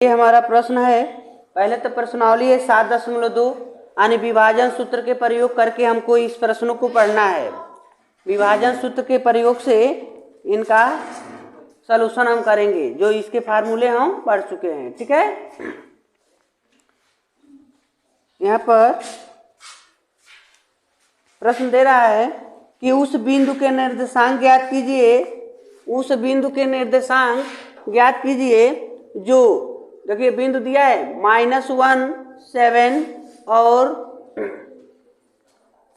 ये हमारा प्रश्न है। पहले तो प्रश्नावली है 7.2 यानी विभाजन सूत्र के प्रयोग करके हमको इस प्रश्न को पढ़ना है। विभाजन सूत्र के प्रयोग से इनका सलूशन हम करेंगे, जो इसके फार्मूले हम पढ़ चुके हैं। ठीक है, यहाँ पर प्रश्न दे रहा है कि उस बिंदु के निर्देशांक ज्ञात कीजिए, उस बिंदु के निर्देशांक ज्ञात कीजिए जो, देखिए बिंदु दिया है -1, 7 और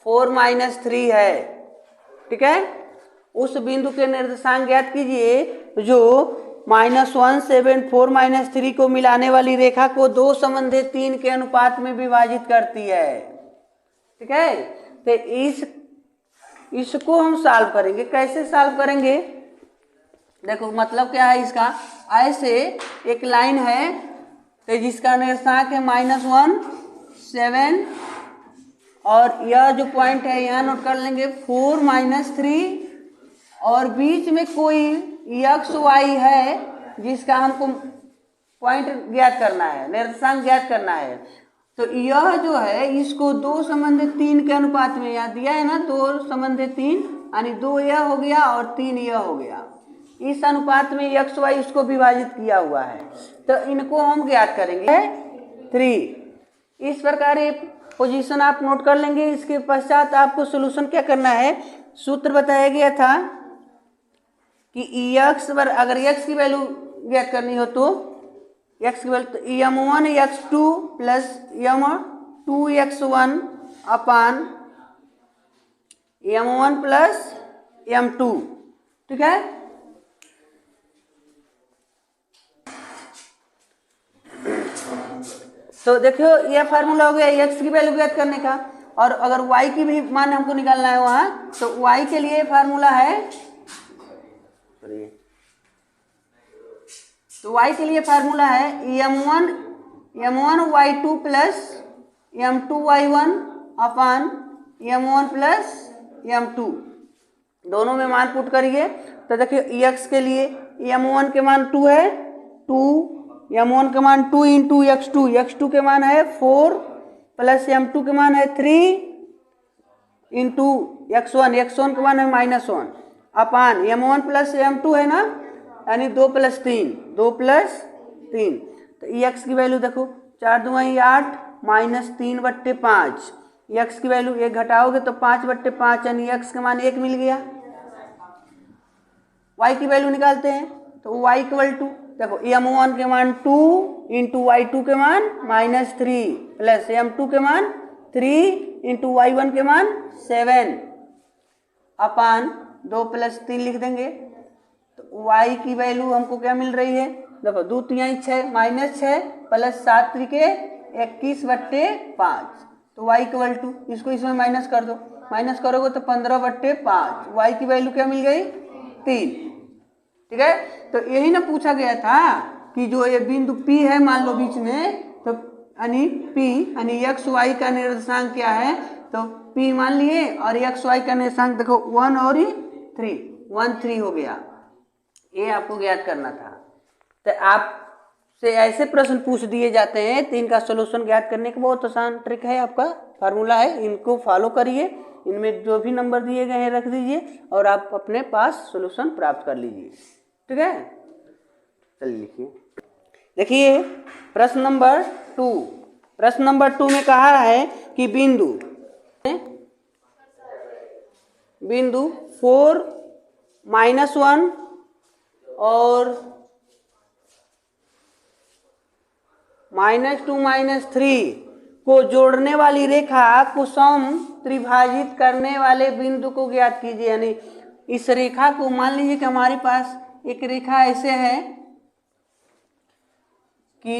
4 - 3 है। ठीक है, उस बिंदु के निर्देशांक ज्ञात कीजिए जो -1, 7, 4 - 3 को मिलाने वाली रेखा को 2 संबंधित 3 के अनुपात में विभाजित करती है। ठीक है, तो इसको हम सॉल्व करेंगे। कैसे सॉल्व करेंगे, देखो मतलब क्या है इसका, ऐसे एक लाइन है तो जिसका निर्देशांक है -1, 7 और यह जो पॉइंट है यहाँ नोट कर लेंगे 4 - 3 और बीच में कोई x y है जिसका हमको पॉइंट ज्ञात करना है, निर्देशांक ज्ञात करना है। तो यह जो है इसको 2 संबंधित 3 के अनुपात में यहाँ दिया है ना, 2 संबंधित 3 यानी 2 यह हो गया और 3 यह हो गया। इस अनुपात में x y इसको विभाजित किया हुआ है, तो इनको हम ज्ञात करेंगे 3। इस प्रकार ये पोजीशन आप नोट कर लेंगे। इसके पश्चात आपको सोल्यूशन क्या करना है, सूत्र बताया गया था कि x पर अगर x की वैल्यू ज्ञात करनी हो तो x की value m1 x2 plus m2 x1 अपान m1 प्लस m2। ठीक है, तो देखो यह फार्मूला हो गया x की वैल्यू ज्ञात करने का, और अगर y की भी मान हमको निकालना है वहां, तो y के लिए फार्मूला है, तो y के लिए फार्मूला है m1 y2 plus m2 y1 upon m1 plus m2। दोनों में मान पुट करिए तो देखिए x के लिए m1 के मान 2 है, 2 m1 के मान 2 इंटू x2 के मान है 4 प्लस m2 के मान है 3 इंटू x1 के मान है -1 अपान m1 प्लस m2 है ना, यानी 2 प्लस 3। तो x की वैल्यू देखो 4 दूनी 8 -3/5। x की वैल्यू 1 घटाओगे तो 5/5 यानी x के मान 1 मिल गया। y की वैल्यू निकालते हैं तो y इक्वल टू देखो m1 के मान 2 इंटू y2 के मान -3 प्लस m2 के मान 3 इंटू y1 के मान 7 अपान 2 प्लस 3 लिख देंगे। तो y की वैल्यू हमको क्या मिल रही है, देखो 2 3 6 -6 प्लस 7 3 21/5। तो y इक्वल टू इसको इसमें माइनस कर दो, माइनस करोगे तो 15/5। y की वैल्यू क्या मिल गई 3। ठीक है, तो यही ना पूछा गया था कि जो ये बिंदु P है मान लो बीच में, तो यानी P यानी x y का निर्देशांक क्या है, तो P मान लिए और x y का निर्देशांक देखो 1 और 3 हो गया। ये आपको ज्ञात करना था। तो आपसे ऐसे प्रश्न पूछ दिए जाते हैं तो इनका सोल्यूशन ज्ञात करने का बहुत आसान ट्रिक है, आपका फार्मूला है, इनको फॉलो करिए। इनमें जो भी नंबर दिए गए हैं रख दीजिए और आप अपने पास सोल्यूशन प्राप्त कर लीजिए। ठीक है, चलिए लिखिए। देखिए प्रश्न नंबर 2। प्रश्न नंबर 2 में कहा है कि बिंदु 4 -1 और -2 -3 को जोड़ने वाली रेखा को सम त्रिभाजित करने वाले बिंदु को ज्ञात कीजिए। यानी इस रेखा को मान लीजिए कि हमारे पास एक रेखा ऐसे है कि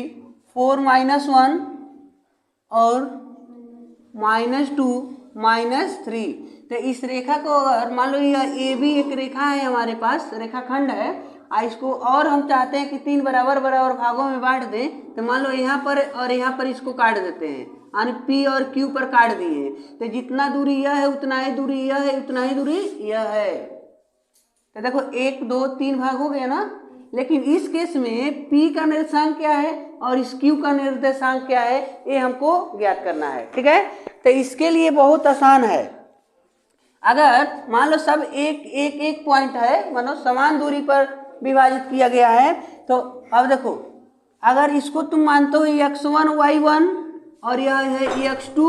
4 -1 और -2 -3, तो इस रेखा को अगर मान लो ये भी एक रेखा है हमारे पास, रेखाखंड है, इसको और हम चाहते हैं कि 3 बराबर भागों में बांट दें, तो मान लो यहाँ पर और यहाँ पर इसको काट देते हैं, यानी P और Q पर काट दिए, तो जितना दूरी यह है उतना ही दूरी यह है, उतना ही दूरी यह है। तो देखो 1 2 3 भाग हो गया ना, लेकिन इस केस में P का निर्देशांक क्या है और इस Q का निर्देशांक क्या है ये हमको ज्ञात करना है। ठीक है, तो इसके लिए बहुत आसान है। अगर मान लो सब एक पॉइंट है, मानो समान दूरी पर विभाजित किया गया है, तो अब देखो अगर इसको तुम मानते हो x1 y1 और यह है x2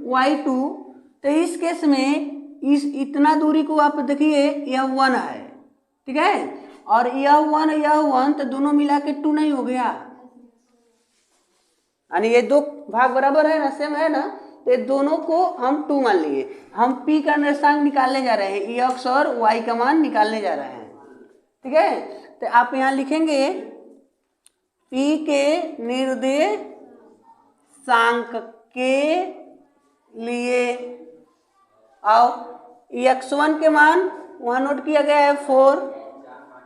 y2, तो इस केस में इस इतना दूरी को आप देखिए यह 1 है। ठीक है, और यह 1 तो दोनों मिला के 2 नहीं हो गया, यानी ये दो भाग बराबर है ना, सेम है ना, तो दोनों को हम 2 मान लिए। हम p का निर्देशांक निकालने जा रहे हैं, x और y का मान निकालने जा रहे हैं। ठीक है, तो आप यहाँ लिखेंगे p के निर्देशांक के लिए आओ x1 के मान वहाँ नोट किया गया है 4,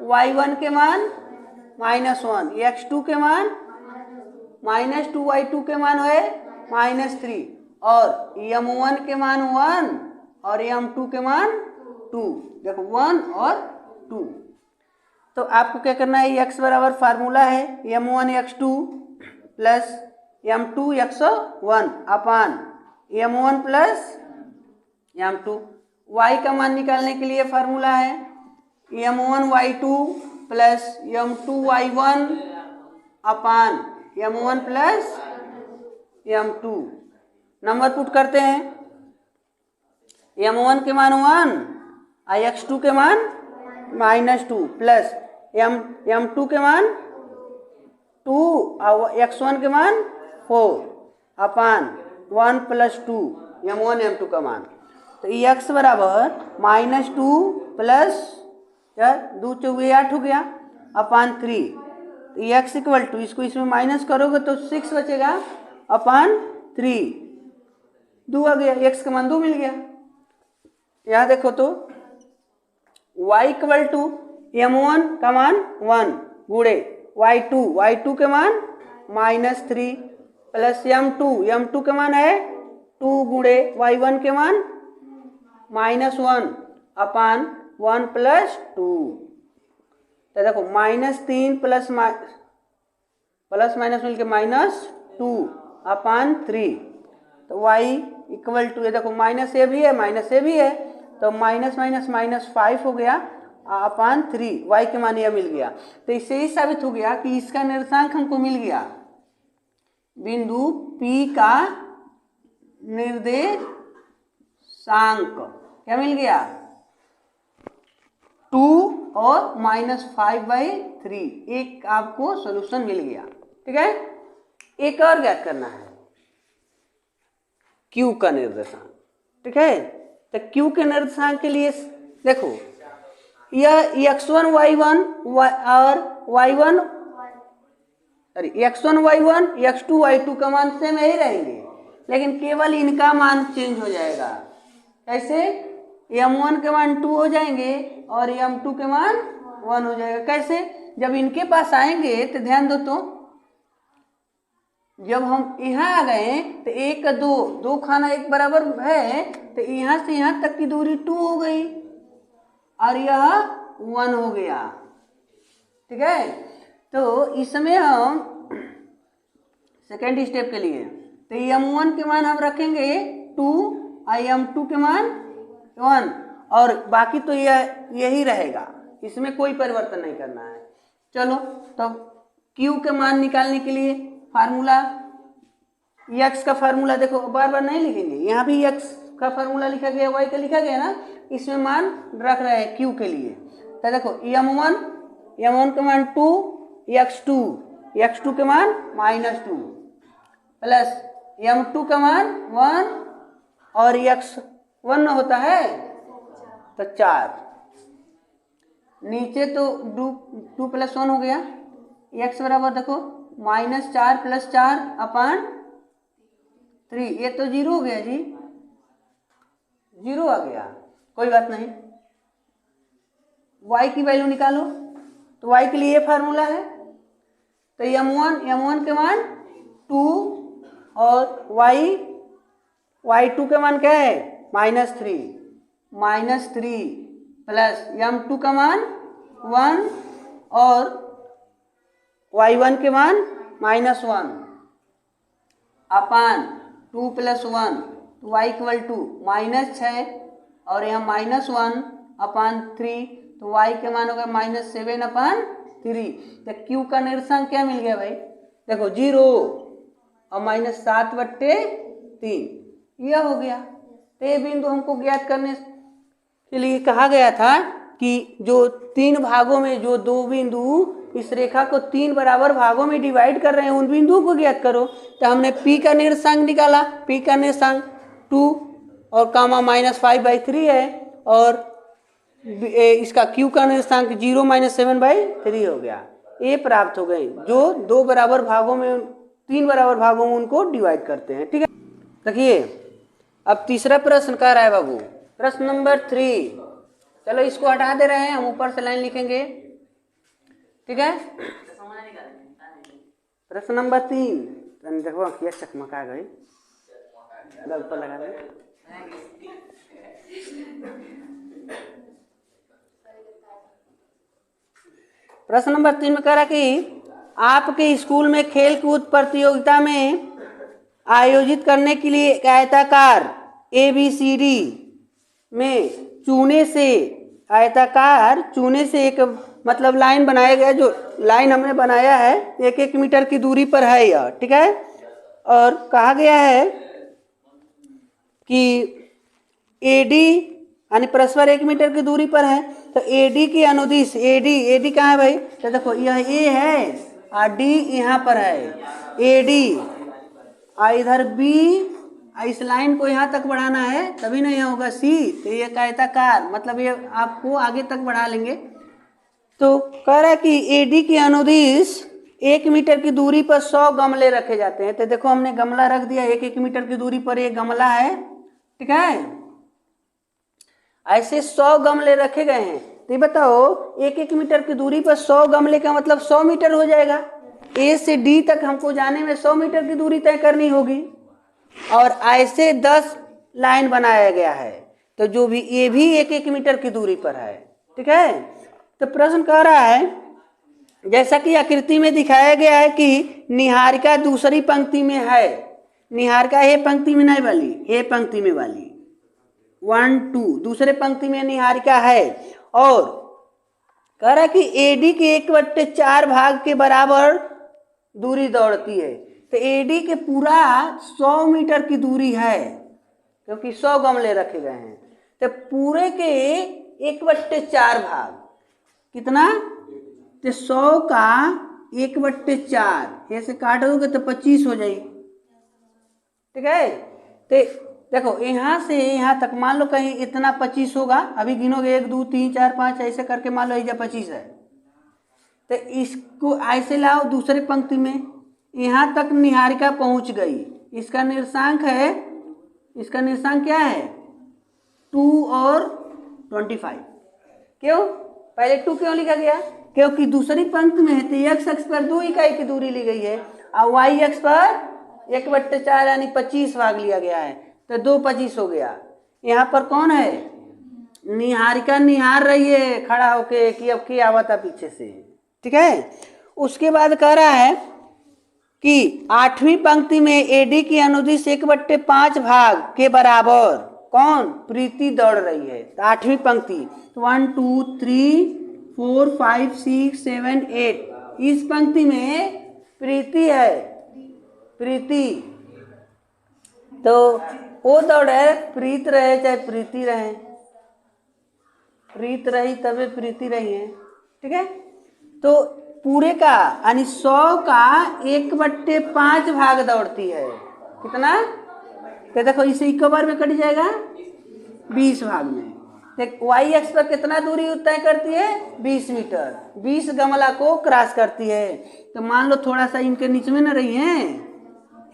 y1 के मान -1, x2 के मान -2, y2 के मान है -3, और m1 के मान 1 और m2 के मान 2। देखो 1 और 2, तो आपको क्या करना है, x बराबर फार्मूला है m1 x2 plus m2 x1 अपान m1 प्लस m2। y का मान निकालने के लिए फार्मूला है m1 y2 plus m2 y1 upon m1 plus m2। Number put करते हैं, m1 के मान 1 और x2 के मान -2 प्लस m2 के मान 2 और x1 के मान 4 अपान 1 प्लस 2 m1 m2 का मान। तो x बराबर -2 प्लस 2 चौके 8 हो गया अपान 3, तो x इक्वल टू, इसको इसमें माइनस करोगे तो 6 बचेगा अपान 3, 2 आ गया, x का मान 2 मिल गया। यहाँ देखो तो y इक्वल टू m1 का मान 1 गुणे y2 के मान -3 प्लस m2 के मान है 2 गुणे y1 के मान -1 अपान 1 प्लस 2। तो देखो -3 प्लस माइनस मिलके -2 अपान 3, तो y इक्वल टू, ये देखो माइनस ए भी है, तो -5 हो गया अपान 3, y के मान यह मिल गया। तो इससे ही साबित हो गया कि इसका निर्देशांक हमको मिल गया, बिंदु P का निर्देशांक क्या मिल गया 2 और -5/3, एक आपको सॉल्यूशन मिल गया। ठीक है, एक और ज्ञात करना है Q का निर्देशांक। ठीक है, तो Q के निर्देशांक के लिए देखो यह x1 y1 और y1 x1 y1 x2 y2 का मान सेम ही रहेंगे, लेकिन केवल इनका मान चेंज हो जाएगा। कैसे, m1 के मान 2 हो जाएंगे और m2 के मान 1 हो जाएगा। कैसे, जब इनके पास आएंगे तो ध्यान दो, तो जब हम यहाँ आ गए तो 1 2 खाना एक बराबर है, तो यहाँ से यहाँ तक की दूरी 2 हो गई और यह 1 हो गया। ठीक है, तो इसमें हम सेकेंड स्टेप के लिए तो m1 के मान हम रखेंगे 2 और m2 के मान 1, और बाकी तो यही रहेगा, इसमें कोई परिवर्तन नहीं करना है। चलो, तब Q के मान निकालने के लिए फार्मूला, x का फार्मूला देखो बार बार नहीं लिखेंगे, यहाँ भी x का फार्मूला लिखा गया, y का लिखा गया ना, इसमें मान रख रहे हैं Q के लिए। तो देखो m1 के मान 2, x2 के मान -2 प्लस m2 का मान 1 और x1 होता है तो 4, नीचे तो 2 + 1 हो गया, x बराबर देखो -4 + 4 अपान 3, ये तो 0 हो गया जी, 0 आ गया, कोई बात नहीं। y की वैल्यू निकालो, तो y के लिए फार्मूला है, तो m1 के मान 2 और y2 के मान क्या है -3 प्लस m2 का मान 1 और y1 के मान -1 अपान 2 + 1 तो y इक्वल टू -6 और यहाँ -1 अपान 3 तो y के मान हो गए -7 अपान 3। तो q का निर्देशांक क्या मिल गया भाई? देखो 0 और -7/3 यह हो गया। तो ये बिंदु हमको ज्ञात करने के लिए कहा गया था कि जो 3 भागों में जो 2 बिंदु इस रेखा को 3 बराबर भागों में डिवाइड कर रहे हैं उन बिंदुओं को ज्ञात करो। तो हमने p का निर्देशांक निकाला, p का निर्देशांक 2 और कामा -5/3 है और इसका q का निर्देशांक 0 -7/3 हो गया। ये प्राप्त हो गए जो 2 बराबर भागों में 3 बराबर भागों में उनको डिवाइड करते हैं। ठीक है, देखिए अब तीसरा प्रश्न कह रहा है बाबू, प्रश्न नंबर 3। चलो इसको हटा दे रहे हैं, हम ऊपर से लाइन लिखेंगे। ठीक है, प्रश्न नंबर 3 देखो क्या चकमका गई, ऊपर लगा दे। प्रश्न नंबर 3 में कह रहा कि आपके स्कूल में खेल कूद प्रतियोगिता में आयोजित करने के लिए एक आयताकार ABCD में चूने से एक मतलब लाइन बनाया गया। जो लाइन हमने बनाया है 1-1 मीटर की दूरी पर है यह। ठीक है, और कहा गया है कि AD यानी परस्पर 1 मीटर की दूरी पर है। तो AD की अनुदिश AD कहाँ है भाई? तो देखो यह A है और D यहाँ पर है। AD और इधर B, इस लाइन को यहाँ तक बढ़ाना है तभी ना यहाँ होगा C। तो ये आयताकार मतलब ये आपको आगे तक बढ़ा लेंगे। तो कह रहा है कि AD की अनुदिश 1 मीटर की दूरी पर 100 गमले रखे जाते हैं। तो देखो हमने गमला रख दिया, 1-1 मीटर की दूरी पर एक गमला है। ठीक है, ऐसे 100 गमले रखे गए हैं। तो ये बताओ 1-1 मीटर की दूरी पर 100 गमले का मतलब 100 मीटर हो जाएगा। A से D तक हमको जाने में 100 मीटर की दूरी तय करनी होगी और ऐसे 10 लाइन बनाया गया है। तो जो भी ये भी 1-1 मीटर की दूरी पर है। ठीक है, तो प्रश्न कह रहा है जैसा कि आकृति में दिखाया गया है कि निहारिका दूसरी पंक्ति में है। निहारिका ए पंक्ति में नहीं वाली, ए पंक्ति में वाली 1 2 दूसरे पंक्ति में निहारिका है और कह रहा है कि AD के 1/4 भाग के बराबर दूरी दौड़ती है। तो AD के पूरा 100 मीटर की दूरी है क्योंकि 100 गमले रखे गए हैं। तो पूरे के 1/4 भाग कितना? तो 100 का 1/4 ऐसे काट दोगे तो 25 हो जाएगी। ठीक है, तो देखो यहाँ से यहाँ तक मान लो कहीं इतना 25 होगा। अभी गिनोगे 1 2 3 4 5 ऐसे करके मान लो ये 25 है। तो इसको ऐसे लाओ दूसरे पंक्ति में, यहाँ तक निहारिका पहुँच गई। इसका निर्देशांक है, इसका निर्देशांक क्या है? 2 और 25। क्यों पहले 2 क्यों लिखा गया? क्योंकि दूसरी पंक्ति में है तो x अक्ष पर 2 इकाई की दूरी ली गई है और y अक्ष पर 1/4 यानी 25 भाग लिया गया है। तो 2 25 हो गया। यहाँ पर कौन है? निहारिका निहार रही है खड़ा होके कि अब क्या आवता पीछे से। ठीक है, उसके बाद कह रहा है कि 8वीं पंक्ति में AD की अनुदिश 1/5 भाग के बराबर कौन? प्रीति दौड़ रही है। तो 8वीं पंक्ति 1 2 3 4 5 6 7 8 इस पंक्ति में प्रीति है। प्रीति तो वो दौड़ है, प्रीत रहे चाहे प्रीति रहे, प्रीत रही तबे प्रीति रही है। ठीक है, तो पूरे का यानी 100 का 1/5 भाग दौड़ती है। कितना? तो देखो इसे इको बार में कट जाएगा 20 भाग में। तो y अक्ष पर कितना दूरी तय करती है? 20 मीटर। 20 गमला को क्रॉस करती है। तो मान लो थोड़ा सा इनके नीचे में न रही है,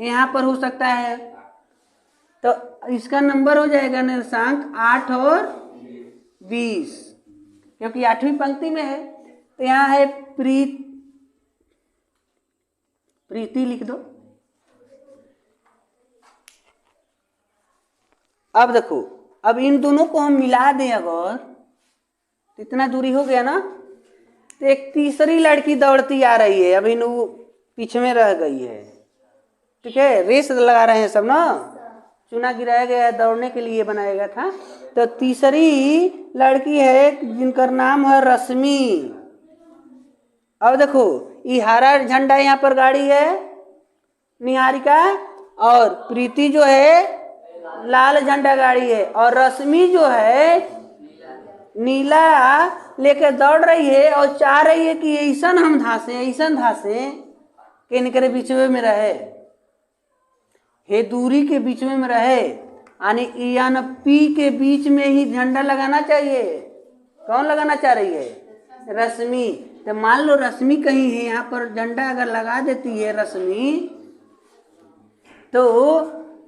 यहाँ पर हो सकता है। तो इसका नंबर हो जाएगा निर्देशांक 8 और 20 क्योंकि 8वीं पंक्ति में है। तो यहाँ है प्रीति लिख दो। अब देखो, अब इन दोनों को हम मिला दें अगर तो इतना दूरी हो गया ना। तो एक तीसरी लड़की दौड़ती आ रही है। अब इन पीछे में रह गई है। ठीक है, रेस लगा रहे हैं सब ना, चुना गिराया गया है, दौड़ने के लिए बनाया गया था। तो तीसरी लड़की है जिनका नाम है रश्मि। अब देखो ये हरा झंडा यहाँ पर गाड़ी है निहारिका, और प्रीति जो है लाल झंडा गाड़ी है, और रश्मि जो है नीला लेकर दौड़ रही है और चाह रही है कि ऐसा हम धांसे कि इनके बीच में रहे, हे दूरी के बीच में रहे, यानी पी के बीच में ही झंडा लगाना चाहिए। कौन लगाना चाह रही है? रश्मि। तो मान लो रश्मि कहीं है यहाँ पर, झंडा अगर लगा देती है रश्मि तो,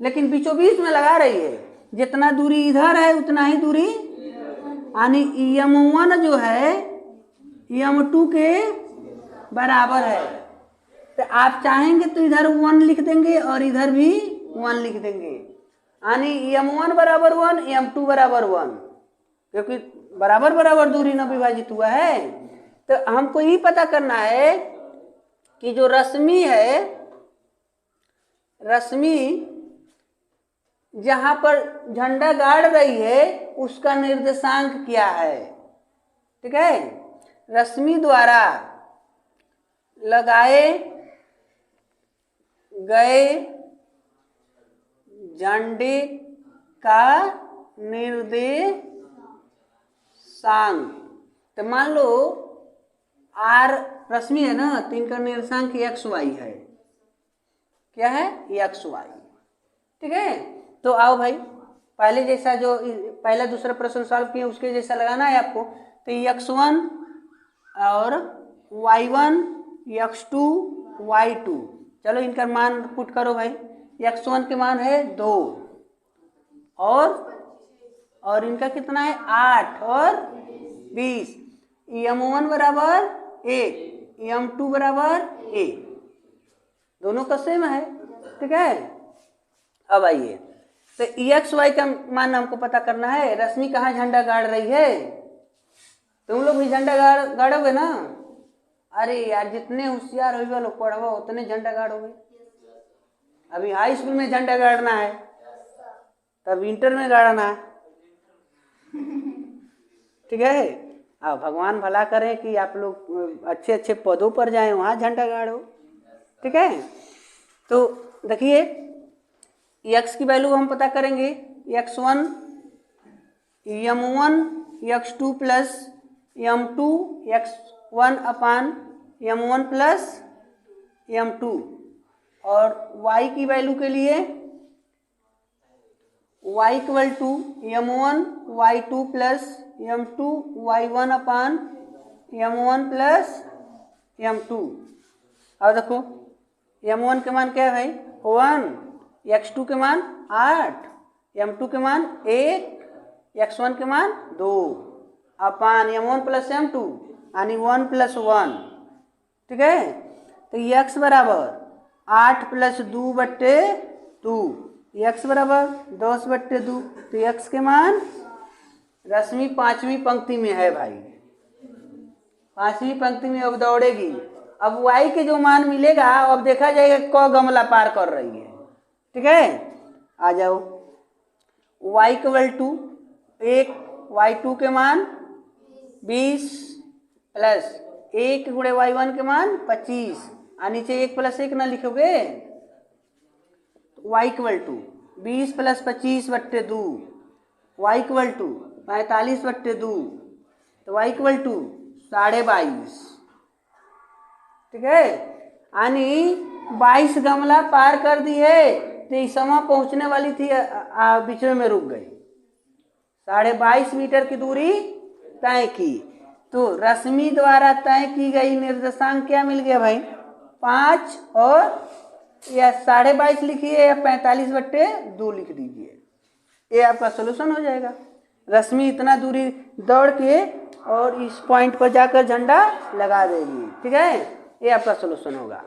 लेकिन बीचों बीच में लगा रही है, जितना दूरी इधर है उतना ही दूरी, यानी M1 जो है M2 के बराबर है। तो आप चाहेंगे तो इधर 1 लिख देंगे और इधर भी 1 लिख देंगे, यानी M1 बराबर 1 M2 बराबर 1, क्योंकि बराबर बराबर दूरी न विभाजित हुआ है। तो हमको यही पता करना है कि जो रश्मि है, रश्मि जहां पर झंडा गाड़ रही है उसका निर्देशांक क्या है। ठीक है, रश्मि द्वारा लगाए गए झंडे का निर्देशांक, तो मान लो आर रश्मि है ना, तो इनका निर्देशांक XY है। क्या है? XY। ठीक है, तो आओ भाई पहले जैसा जो पहला दूसरा प्रश्न सॉल्व किए उसके जैसा लगाना है आपको। तो X1 और Y1 X2 Y2, चलो इनका मान पुट करो भाई। X1 के मान है 2 और इनका कितना है 8 और 20। M1 बराबर 1 M2 बराबर 1, दोनों का सेम है। ठीक है, अब आइए तो XY का मान हमको पता करना है। रश्मि कहाँ झंडा गाड़ रही है? तुम लोग भी झंडा गाड़ोगे ना? अरे यार जितने होशियार हो लोग पढ़वा उतने झंडा गाड़ोगे। अभी हाई स्कूल में झंडा गाड़ना है, तब इंटर में गाड़ना है। ठीक है, अब भगवान भला करे कि आप लोग अच्छे अच्छे पदों पर जाएं, वहाँ झंडा गाड़ो। ठीक है, तो देखिए x की वैल्यू हम पता करेंगे। X1 M1 X2 plus M2 X1 अपान M1 प्लस M2, और y की वैल्यू के लिए y equal to M1 Y2 plus M2 Y1 upon M1 plus M2। अब देखो M1 के मान क्या है भाई? 1, X2 के मान 8, M2 के मान 1, X1 के मान 2 अपान M1 प्लस M2 यानी 1 प्लस 1। ठीक है, तो x बराबर 8 प्लस 2 बट्टे 2, x बराबर 10 बट्टे 2। तो x के मान रश्मि 5वीं पंक्ति में है भाई, 5वीं पंक्ति में अब दौड़ेगी। अब y के जो मान मिलेगा अब देखा जाएगा क गमला पार कर रही है। ठीक है, आ जाओ y इक्वल टू 1 Y2 के मान 20 प्लस 1 गुणे Y1 के मान 25, और नीचे 1 प्लस 1 ना लिखोगे, y इक्वल टू 20 प्लस 25 बट्टे 2, y इक्वल टू 45 बट्टे 2, तो y इक्वल टू 22.5। ठीक है, यानी 22 गमला पार कर दी है, तो इस समय पहुंचने वाली थी, बीच में रुक गई। 22.5 मीटर की दूरी तय की। तो रश्मि द्वारा तय की गई निर्देशांक क्या मिल गया भाई? 5, और या 22.5 लिखिए या 45 बट्टे 2 लिख दीजिए, ये आपका सोल्यूशन हो जाएगा। रश्मि इतना दूरी दौड़ के और इस पॉइंट पर जाकर झंडा लगा देगी। ठीक है, ये आपका सोल्यूशन होगा।